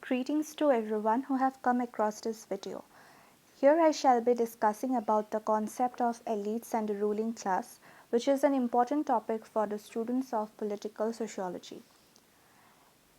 Greetings to everyone who have come across this video. Here I shall be discussing about the concept of elites and the ruling class, which is an important topic for the students of political sociology.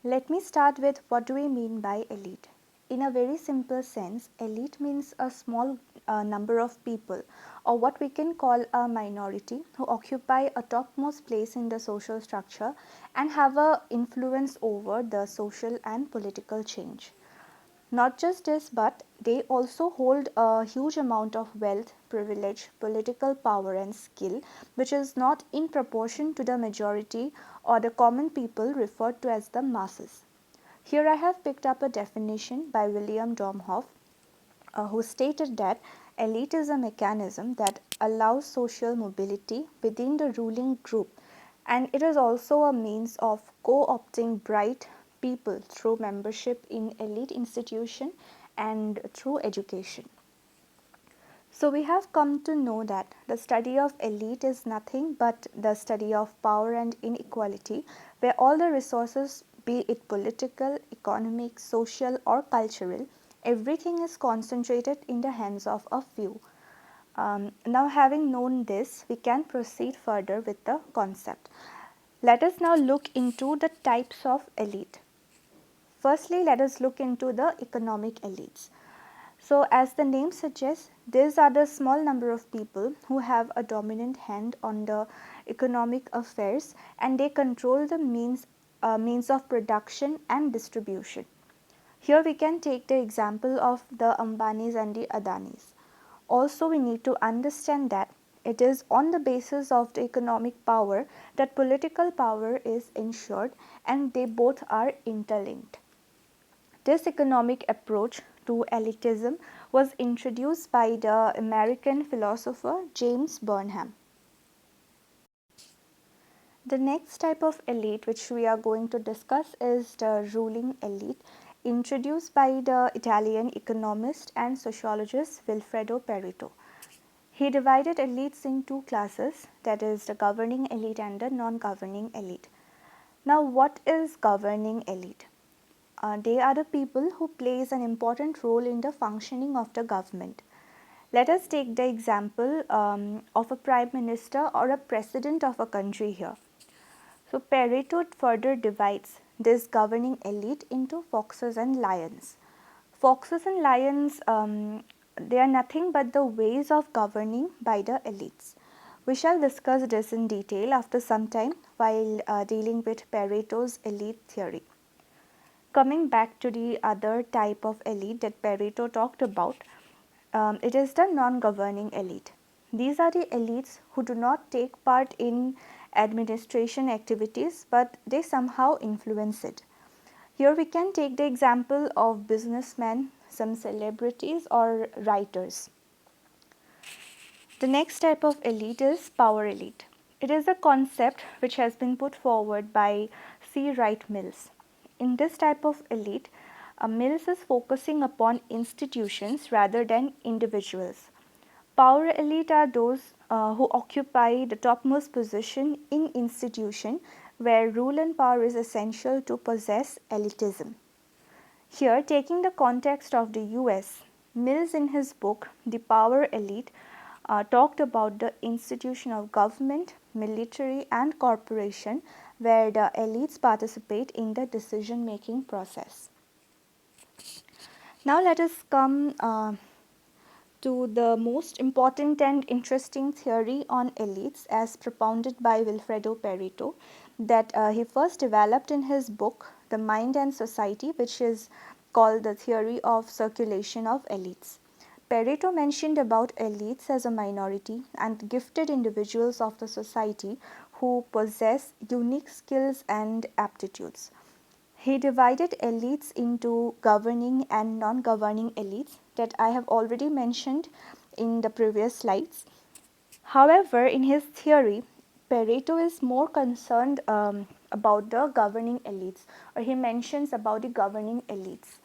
Let me start with what do we mean by elite. In a very simple sense, elite means a small number of people, or what we can call a minority, who occupy a topmost place in the social structure and have a influence over the social and political change. Not just this, but they also hold a huge amount of wealth, privilege, political power, and skill, which is not in proportion to the majority or the common people referred to as the masses. Here I have picked up a definition by William Domhoff, who stated that elite is a mechanism that allows social mobility within the ruling group, and it is also a means of co-opting bright people through membership in elite institution and through education. So we have come to know that the study of elite is nothing but the study of power and inequality, where all the resources, be it political, economic, social or cultural, everything is concentrated in the hands of a few. Now having known this, we can proceed further with the concept. Let us now look into the types of elite. Firstly, let us look into the economic elites. So as the name suggests, these are the small number of people who have a dominant hand on the economic affairs, and they control the means of production and distribution. Here we can take the example of the Ambanis and the Adanis. Also we need to understand that it is on the basis of the economic power that political power is ensured, and they both are interlinked. This economic approach to elitism was introduced by the American philosopher James Burnham. The next type of elite which we are going to discuss is the ruling elite, introduced by the Italian economist and sociologist Vilfredo Pareto. He divided elites in two classes, that is the governing elite and the non-governing elite. Now what is governing elite? They are the people who plays an important role in the functioning of the government. Let us take the example of a prime minister or a president of a country here. So Pareto further divides this governing elite into foxes and lions. Foxes and lions, they are nothing but the ways of governing by the elites. We shall discuss this in detail after some time while dealing with Pareto's elite theory. Coming back to the other type of elite that Pareto talked about, it is the non-governing elite. These are the elites who do not take part in administration activities, but they somehow influence it. Here we can take the example of businessmen, some celebrities or writers. The next type of elite is power elite. It is a concept which has been put forward by C. Wright Mills. In this type of elite, Mills is focusing upon institutions rather than individuals. Power elite are those who occupy the topmost position in institution where rule and power is essential to possess elitism. Here, taking the context of the US, Mills in his book The Power Elite talked about the institution of government, military and corporation where the elites participate in the decision making process. Now let us come to the most important and interesting theory on elites as propounded by Vilfredo Pareto that he first developed in his book The Mind and Society, which is called the theory of circulation of elites. Pareto mentioned about elites as a minority and gifted individuals of the society who possess unique skills and aptitudes. He divided elites into governing and non-governing elites that I have already mentioned in the previous slides. However, in his theory, Pareto is more concerned about the governing elites, or he mentions about the governing elites.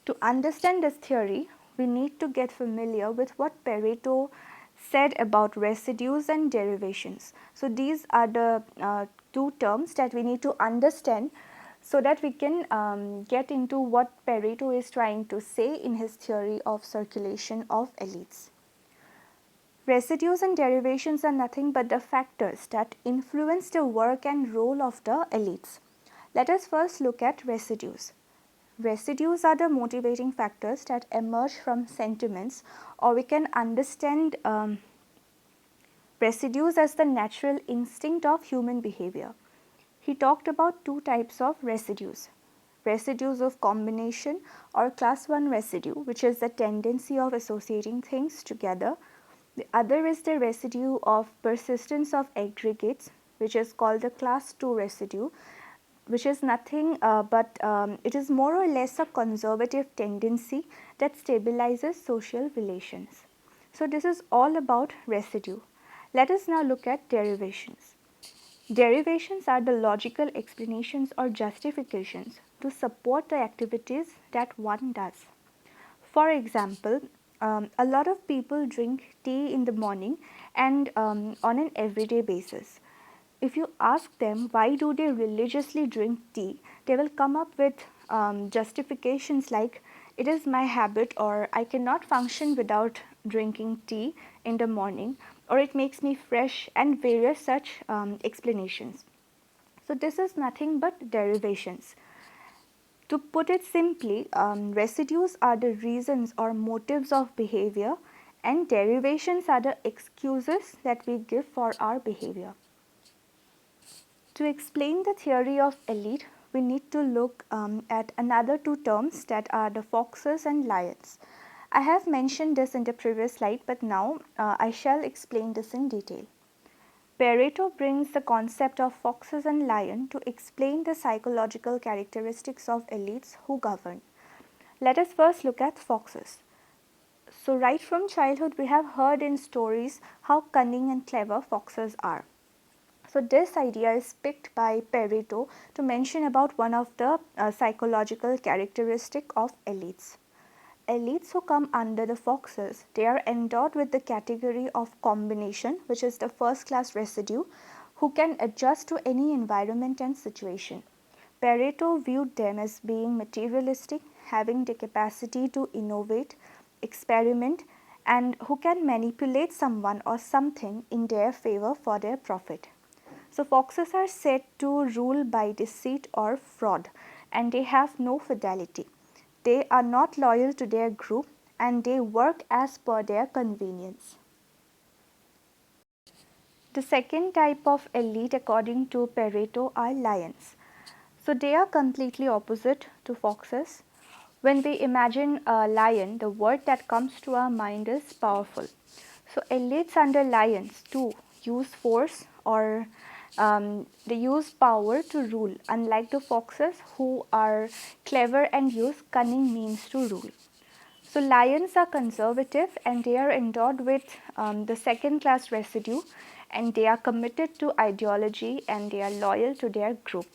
To understand this theory, we need to get familiar with what Pareto said about residues and derivations. So these are the two terms that we need to understand so that we can get into what Pareto is trying to say in his theory of circulation of elites. Residues and derivations are nothing but the factors that influence the work and role of the elites. Let us first look at residues. Residues are the motivating factors that emerge from sentiments, or we can understand residues as the natural instinct of human behavior. He talked about two types of residues. Residues of combination or class 1 residue, which is the tendency of associating things together. The other is the residue of persistence of aggregates, which is called the class 2 residue, which is nothing but it is more or less a conservative tendency that stabilizes social relations. So, this is all about residue. Let us now look at derivations. Derivations are the logical explanations or justifications to support the activities that one does. For example, a lot of people drink tea in the morning and on an everyday basis. If you ask them why do they religiously drink tea, they will come up with justifications like it is my habit, or I cannot function without drinking tea in the morning, or it makes me fresh, and various such explanations. So, this is nothing but derivations. To put it simply, residues are the reasons or motives of behavior, and derivations are the excuses that we give for our behavior. To explain the theory of elite, we need to look at another two terms that are the foxes and lions. I have mentioned this in the previous slide, but now I shall explain this in detail. Pareto brings the concept of foxes and lions to explain the psychological characteristics of elites who govern. Let us first look at foxes. So, right from childhood, we have heard in stories how cunning and clever foxes are. So, this idea is picked by Pareto to mention about one of the psychological characteristic of elites. Elites who come under the foxes, they are endowed with the category of combination, which is the first class residue, who can adjust to any environment and situation. Pareto viewed them as being materialistic, having the capacity to innovate, experiment, and who can manipulate someone or something in their favor for their profit. So, foxes are said to rule by deceit or fraud, and they have no fidelity. They are not loyal to their group, and they work as per their convenience. The second type of elite, according to Pareto, are lions. So, they are completely opposite to foxes. When we imagine a lion, the word that comes to our mind is powerful. So, elites under lions too use force, or they use power to rule, unlike the foxes who are clever and use cunning means to rule. So, lions are conservative and they are endowed with the second class residue, and they are committed to ideology and they are loyal to their group.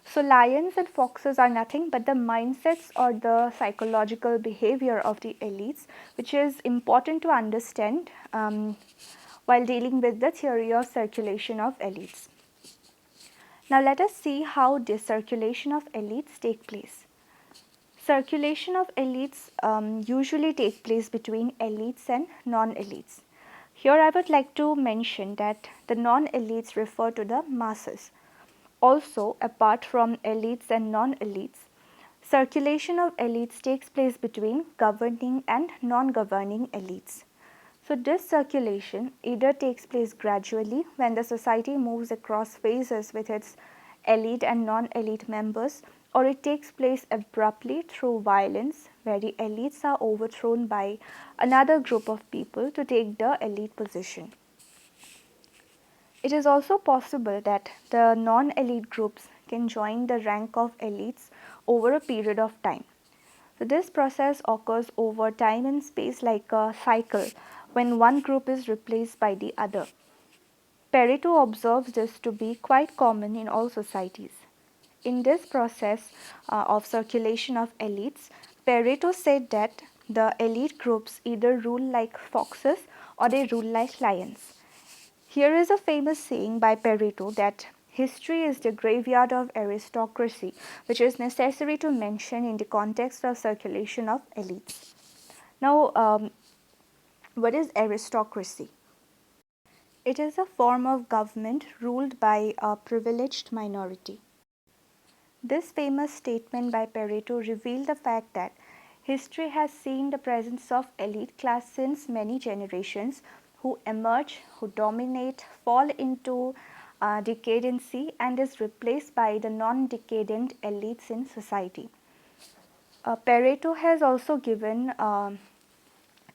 So, lions and foxes are nothing but the mindsets or the psychological behavior of the elites, which is important to understand while dealing with the theory of circulation of elites. Now, let us see how this circulation of elites take place. Circulation of elites usually take place between elites and non-elites. Here I would like to mention that the non-elites refer to the masses. Also, apart from elites and non-elites, circulation of elites takes place between governing and non-governing elites. So, this circulation either takes place gradually when the society moves across phases with its elite and non-elite members, or it takes place abruptly through violence where the elites are overthrown by another group of people to take the elite position. It is also possible that the non-elite groups can join the rank of elites over a period of time. So, this process occurs over time and space like a cycle when one group is replaced by the other. Pareto observes this to be quite common in all societies. In this process of circulation of elites, Pareto said that the elite groups either rule like foxes or they rule like lions. Here is a famous saying by Pareto that History is the graveyard of aristocracy, which is necessary to mention in the context of circulation of elites. Now, what is aristocracy? It is a form of government ruled by a privileged minority. This famous statement by Pareto revealed the fact that history has seen the presence of elite class since many generations who emerge, who dominate, fall into decadency, and is replaced by the non-decadent elites in society. Pareto has also given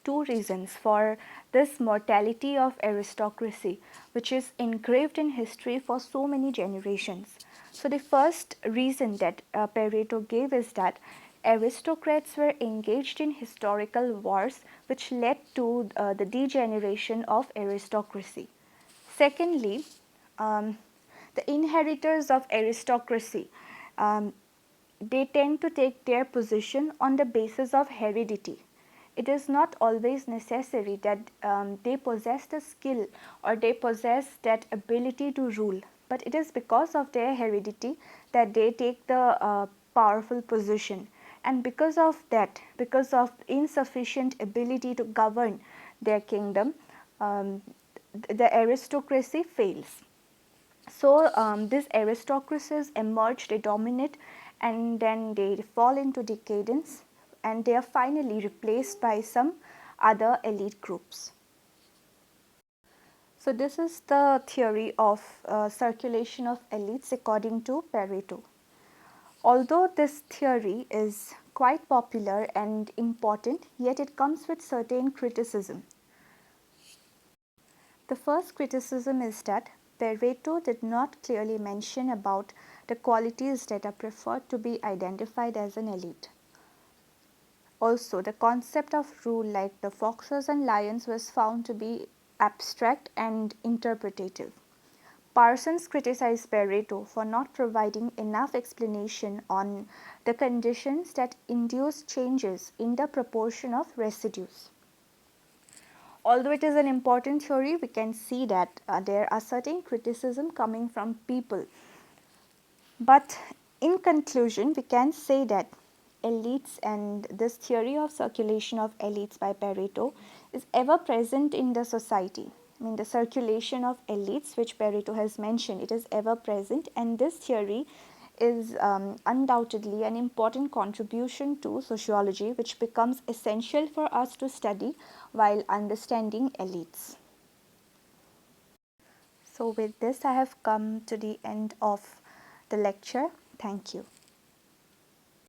two reasons for this mortality of aristocracy, which is engraved in history for so many generations. So, the first reason that Pareto gave is that aristocrats were engaged in historical wars, which led to the degeneration of aristocracy. Secondly, um, the inheritors of aristocracy, um, they tend to take their position on the basis of heredity. It is not always necessary that they possess the skill or they possess that ability to rule, but it is because of their heredity that they take the powerful position. And because of that, because of insufficient ability to govern their kingdom, the aristocracy fails. So, these aristocracies emerge, they dominate, and then they fall into decadence, and they are finally replaced by some other elite groups. So, this is the theory of circulation of elites according to Pareto. Although this theory is quite popular and important, yet it comes with certain criticism. The first criticism is that Pareto did not clearly mention about the qualities that are preferred to be identified as an elite. Also, the concept of rule like the foxes and lions was found to be abstract and interpretative. Parsons criticized Pareto for not providing enough explanation on the conditions that induce changes in the proportion of residues. Although it is an important theory, we can see that there are certain criticism coming from people. But in conclusion, we can say that elites and this theory of circulation of elites by Pareto is ever present in the society. I mean, the circulation of elites, which Pareto has mentioned, it is ever present, and this theory is undoubtedly an important contribution to sociology, which becomes essential for us to study while understanding elites. So, with this, I have come to the end of the lecture. Thank you.